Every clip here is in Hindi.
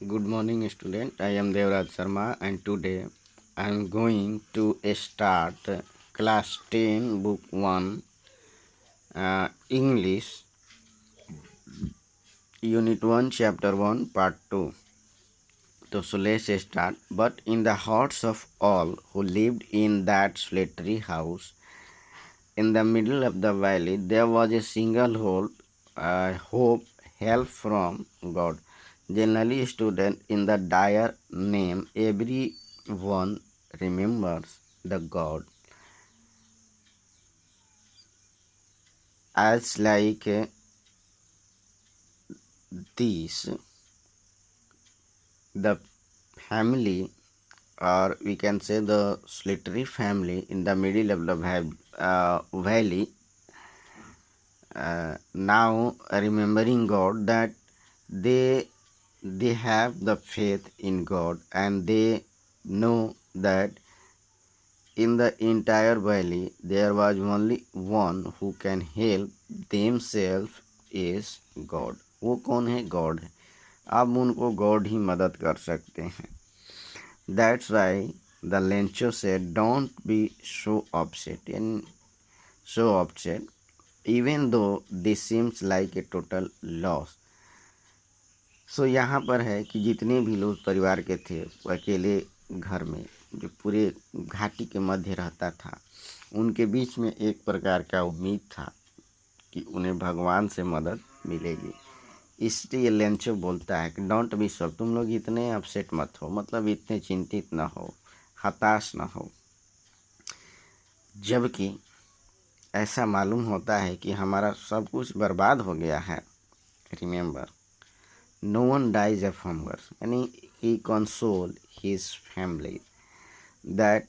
Good morning, student. I am Devraj Sharma, and today I am going to start class 10, book 1, English, unit 1, chapter 1, part 2. So let's start. But in the hearts of all who lived in that solitary house in the middle of the valley, there was a single hope, help from God. Generally, student in the dire name, everyone remembers the God as like this, the family, or we can say the solitary family in the middle of the valley. Now remembering God, that they they have the faith in God, and they know that in the entire valley there was only one who can help themselves is God. वो कौन है? गॉड है. अब उनको गॉड ही मदद कर सकते हैं. That's why the Lencho said don't be so upset and so upset even though this seems like a total loss. So यहाँ पर है कि जितने भी लोग परिवार के थे वो अकेले घर में, जो पूरे घाटी के मध्य रहता था, उनके बीच में एक प्रकार का उम्मीद था कि उन्हें भगवान से मदद मिलेगी. इसलिए लेंचो बोलता है कि डोंट बी सो, तुम लोग इतने अपसेट मत हो, मतलब इतने चिंतित ना हो, हताश ना हो. जबकि ऐसा मालूम होता है कि हमारा सब कुछ बर्बाद हो गया है. Remember, no one dies of hunger, यानी he console his family that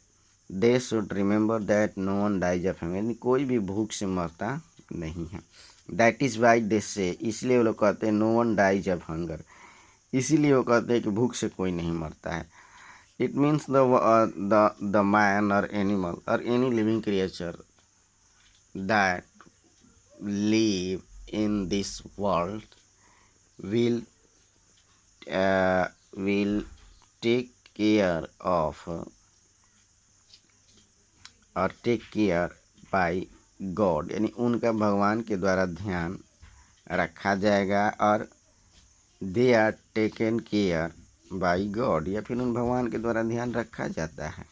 they should remember that no one dies of hunger, यानी कोई भी भूख से मरता नहीं है. दैट इज़ वाई दे से, इसलिए वो लोग कहते हैं no one dies of hunger, इसीलिए वो कहते हैं कि भूख से कोई नहीं मरता है. इट मीन्स द मैन और एनिमल और any living creature that live in this world will will take care of और टेक केयर बाय गॉड, यानी उनका भगवान के द्वारा ध्यान रखा जाएगा, और they are taken care by God, या फिर उन भगवान के द्वारा ध्यान रखा जाता है.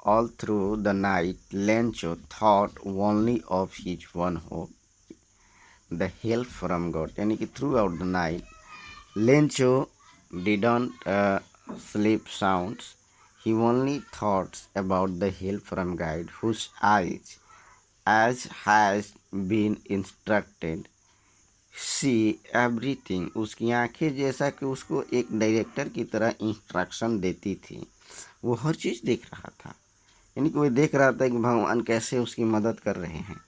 All through the night Lencho thought only of his one hope, the help from God, यानी कि through out the night Lencho didn't sleep sounds. He only thought about the help from God, whose eyes, as has been instructed, see everything. उसकी आंखें जैसा कि उसको एक डायरेक्टर की तरह इंस्ट्रक्शन देती थी, वो हर चीज़ देख रहा था. यानी कि वो देख रहा था कि भगवान कैसे उसकी मदद कर रहे हैं.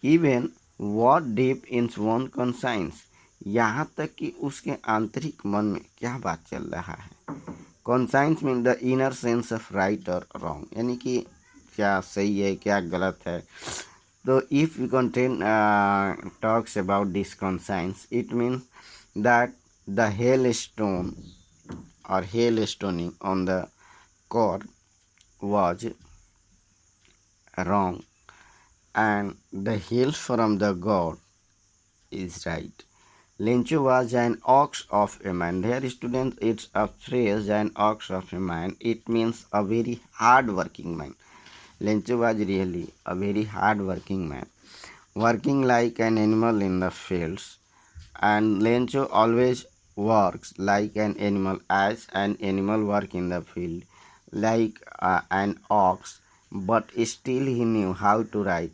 Even what deep in one conscience, यहाँ तक कि उसके आंतरिक मन में क्या बात चल रहा है. Conscience mean the inner sense of right और रॉन्ग, यानी कि क्या सही है क्या गलत है. तो if you contain talks about this conscience, it means that the hail stone और hail stoning on the cord was wrong, and the hail from the god is right. Lencho was an ox of a man. Dear students, it's a phrase, an ox of a man. It means a very hard working man. Lencho was really a very hard working man, working like an animal in the fields. And Lencho always works like an animal, as an animal work in the field, like an ox. But still he knew how to write.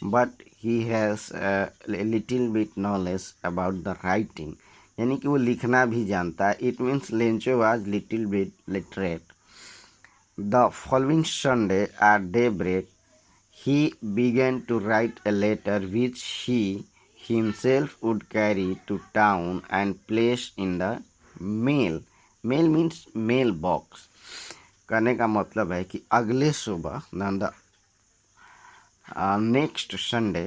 But he has a little bit knowledge about the writing, यानी कि वो लिखना भी जानता है. It means Lencho was little bit literate. The following Sunday at daybreak he began to write a letter which he himself would carry to town and place in the mail. Mail means mailbox. कहने का मतलब है कि अगले सुबह, the next Sunday,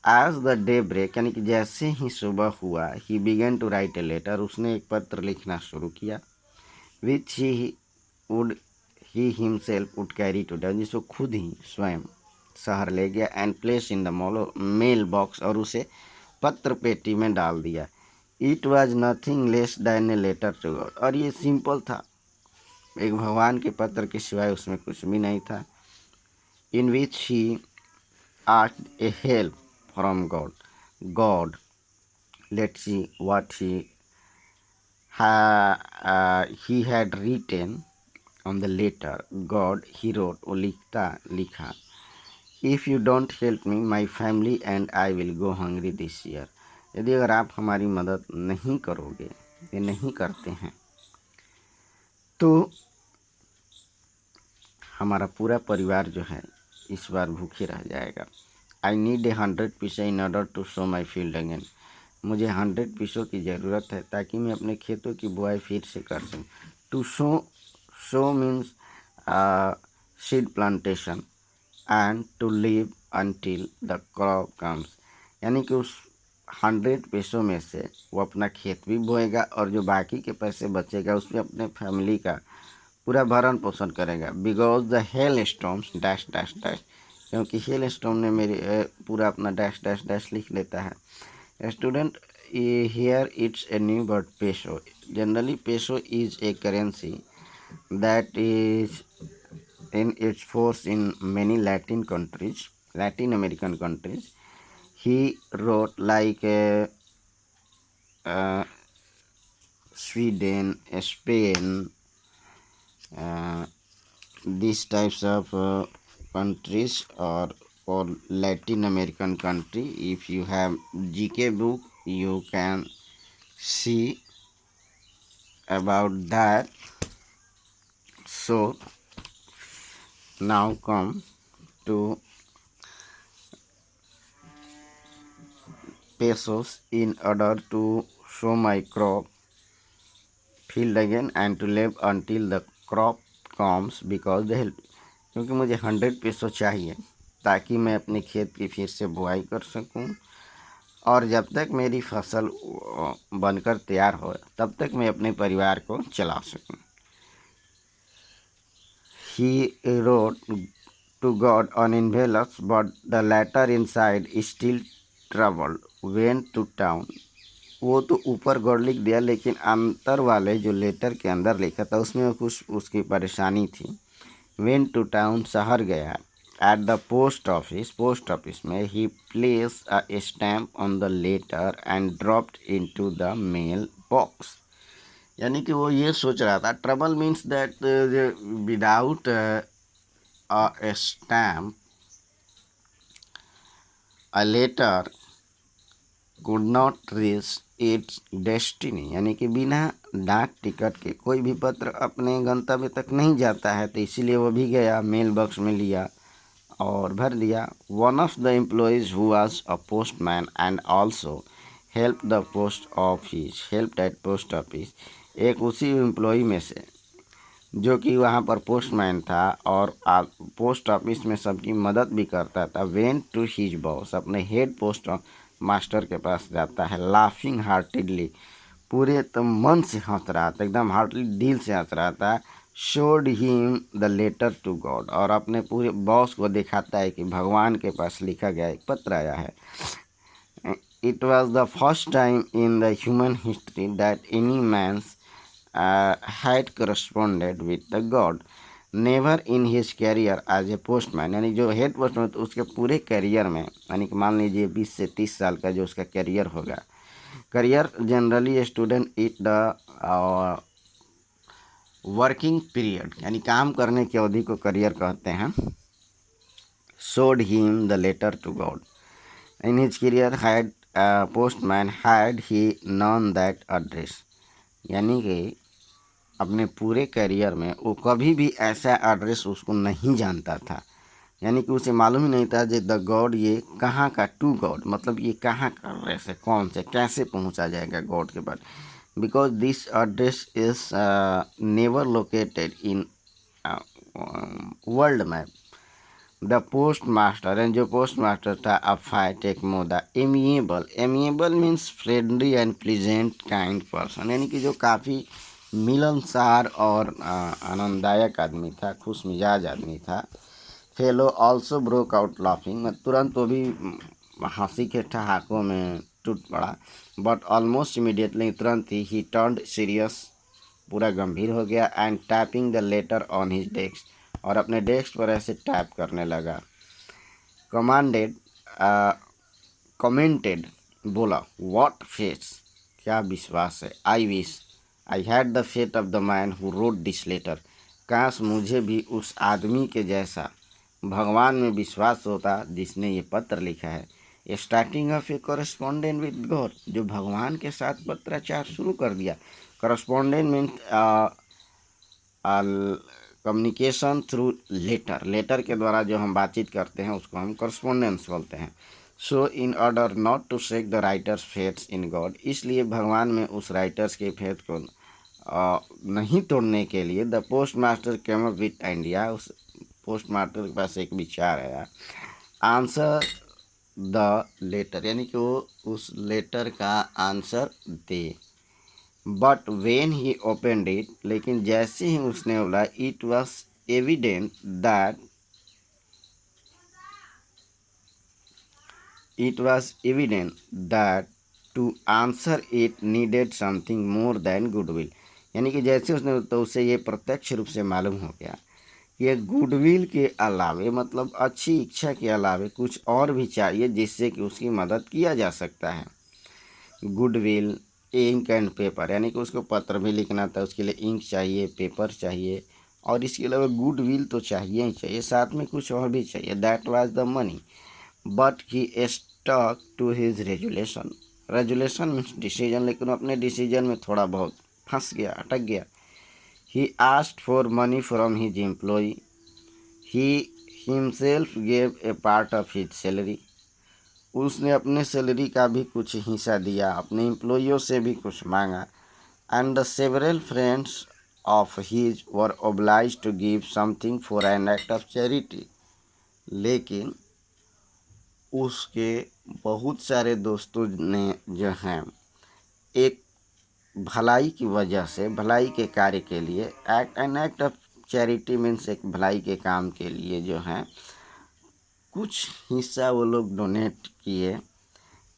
as the day break यानी कि जैसे ही सुबह हुआ, he began to write a letter, उसने एक पत्र लिखना शुरू किया, which he would he himself would carry to down, जिसको खुद ही स्वयं शहर ले गया, and place in the mail box, और उसे पत्र पेटी में डाल दिया। It was nothing less than a letter to God, और ये सिंपल था, एक भगवान के पत्र के सिवाय उसमें कुछ भी नहीं था। इन विच ही asked a help from God. God, let's see what he had written on the letter. God, he wrote, वो लिखा, if you don't help me, my family and I will go hungry this year. यदि अगर आप हमारी मदद नहीं करोगे, ये नहीं करते हैं, तो हमारा पूरा परिवार जो है इस बार भूखे रह जाएगा। I need 100 piece in order to sow my field again, मुझे 100 पीसों की ज़रूरत है ताकि मैं अपने खेतों की बुआई फिर से कर सकूँ। To sow means seed plantation, and to live until the crop comes, यानी कि उस 100 पैसों में से वो अपना खेत भी बोएगा और जो बाकी के पैसे बचेगा उसमें अपने फैमिली का पूरा भरण पोषण करेगा। Because the hell storms dash dash dash, क्योंकि हेल स्टॉर्म ने मेरे पूरा अपना डैश डैश डैश लिख लेता है। Student, here it's a new word peso. Generally peso is a currency that is in its force in many Latin American countries. He wrote like Sweden, Spain, these types of countries, or Latin American country. If you have GK book, you can see about that. So now come to pesos in order to sow my crop field again and to live until the crop comes because they help, क्योंकि मुझे 100 पैसों चाहिए ताकि मैं अपने खेत की फिर से बुआई कर सकूं, और जब तक मेरी फसल बनकर तैयार हो तब तक मैं अपने परिवार को चला सकूं। He wrote to God on envelopes, but the letter inside is still troubled. Went to town. वो तो ऊपर गॉड लिख दिया, लेकिन अंतर वाले जो लेटर के अंदर लिखा था उसमें कुछ उसकी परेशानी थी। वेंट टू टाउन, शहर गया। एट द पोस्ट ऑफिस में he place a stamp on the letter and dropped into the mail box, यानी कि वो ये सोच रहा था, trouble means that without a stamp a letter could not reach its destiny, यानी कि बिना डाक टिकट के कोई भी पत्र अपने गंतव्य तक नहीं जाता है, तो इसीलिए वो भी गया, मेल बॉक्स में लिया और भर दिया। One of the employees who was a postman and also help at post office, एक उसी एम्प्लॉय में से जो कि वहाँ पर पोस्टमैन था और पोस्ट ऑफिस में सबकी मदद भी करता था, वेंट टू हिज बॉस, अपने हेड पोस्ट मास्टर के पास जाता है, लाफिंग हार्टेडली, पूरे तो मन से हंस रहा था, एकदम हार्टली दिल से हंस रहा था। Showed him the letter to God, और अपने पूरे बॉस को दिखाता है कि भगवान के पास लिखा गया एक पत्र आया है। It was the first time in the human history that any man's had corresponded with the God. Never in his career as a postman, यानी जो हेड पोस्टमैन तो उसके पूरे कैरियर में, यानी कि मान लीजिए 20 से 30 साल का जो उसका कैरियर होगा। Career generally student it the working period, यानी काम करने की अवधि को करियर कहते हैं। Showed him the letter to God in his career had postman had he known that address, यानी कि अपने पूरे करियर में वो कभी भी ऐसा एड्रेस उसको नहीं जानता था, यानी कि उसे मालूम ही नहीं था कि द गॉड ये कहाँ का, टू गॉड मतलब ये कहाँ का एड्रेस है, कौन से कैसे पहुँचा जाएगा गॉड के पास। Because this address is never located in world map, the post master, and जो पोस्ट मास्टर था, अ फाइट एक मोदा, amiable, amiable means friendly and pleasant kind person, यानी कि जो काफ़ी मिलनसार और आनंददायक आदमी था, खुश मिजाज आदमी था। Fellow also broke out laughing, तुरंत वो भी हंसी के ठहाकों में टूट पड़ा। बट ऑलमोस्ट इमीडिएटली, तुरंत ही टर्न्ड सीरियस, पूरा गंभीर हो गया। And tapping the letter on his desk, और अपने डेस्क पर ऐसे टैप करने लगा। कमांडेड, कमेंटेड, बोला, व्हाट फेस, क्या विश्वास है। I wish I had the faith of the man who wrote this letter, काश मुझे भी उस आदमी के जैसा भगवान में विश्वास होता जिसने ये पत्र लिखा है। Starting of a correspondent with God, जो भगवान के साथ पत्राचार शुरू कर दिया। Correspondent means communication through letter, letter के द्वारा जो हम बातचीत करते हैं उसको हम करस्पॉन्डेंस बोलते हैं। So in order not to shake the writer's faiths in God, इसलिए भगवान में उस राइटर्स के फेथ को नहीं तोड़ने के लिए, the post master came up with idea, उस पोस्ट मास्टर के पास एक विचार आया। आंसर द लेटर, यानी कि वो उस लेटर का आंसर दे। But when he opened it, लेकिन जैसे ही उसने बोला, it was evident that to answer it needed something more than goodwill, यानी कि जैसे उसने, तो उसे ये प्रत्यक्ष रूप से मालूम हो गया कि ये गुडविल के अलावे, मतलब अच्छी इच्छा के अलावे कुछ और भी चाहिए जिससे कि उसकी मदद किया जा सकता है। गुडविल, इंक एंड पेपर, यानी कि उसको पत्र भी लिखना था, उसके लिए इंक चाहिए, पेपर चाहिए, और इसके अलावा गुडविल तो चाहिए ही चाहिए, साथ में कुछ और भी चाहिए। That was the money, but he stuck to his resolution, resolution means decision, लेकिन अपने डिसीजन में थोड़ा बहुत फंस गया, अटक गया। He asked for money from his employ, he himself gave a part of his salary, उसने अपने सैलरी का भी कुछ हिस्सा दिया, अपने एम्प्लॉइयों से भी कुछ मांगा। And the several friends of his were oblige to give something for an act of charity, लेकिन उसके बहुत सारे दोस्तों ने जो हैं, एक भलाई की वजह से, भलाई के कार्य के लिए, N act of charity means एक भलाई के काम के लिए जो हैं कुछ हिस्सा वो लोग डोनेट किए।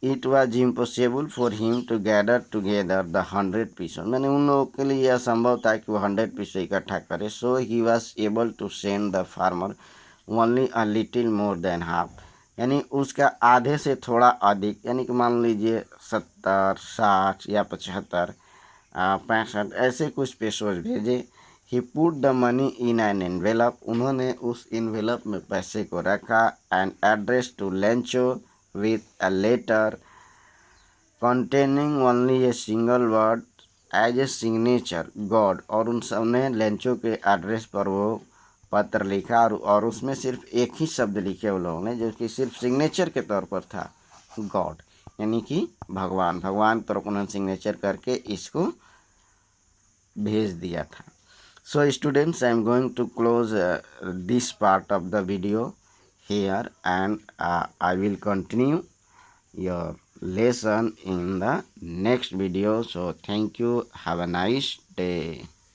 It was impossible for him to gather together the 100 pieces, मैंने उन लोगों के लिए यह संभव था कि वो 100 पीस इकट्ठा करे। So he was able to send the farmer only a little more than half, यानी उसका आधे से थोड़ा अधिक, यानी कि मान लीजिए 70, 60 या 75, 65 ऐसे कुछ पेसोज भेजे। He put the money in an envelope, उन्होंने उस इन्वेलप में पैसे को रखा। And address to Lencho with a letter containing only a single word as a signature God, और उन सब ने लेंचो के एड्रेस पर वो पत्र लिखा, और उसमें सिर्फ एक ही शब्द लिखे वो लोगों ने, जो कि सिर्फ सिग्नेचर के तौर पर था, गॉड, यानी कि भगवान, भगवान पर उन्होंने सिग्नेचर करके इसको भेज दिया था। So students, I am going to close this part of the video here, and I will continue your lesson in the next video. So thank you, have a nice day.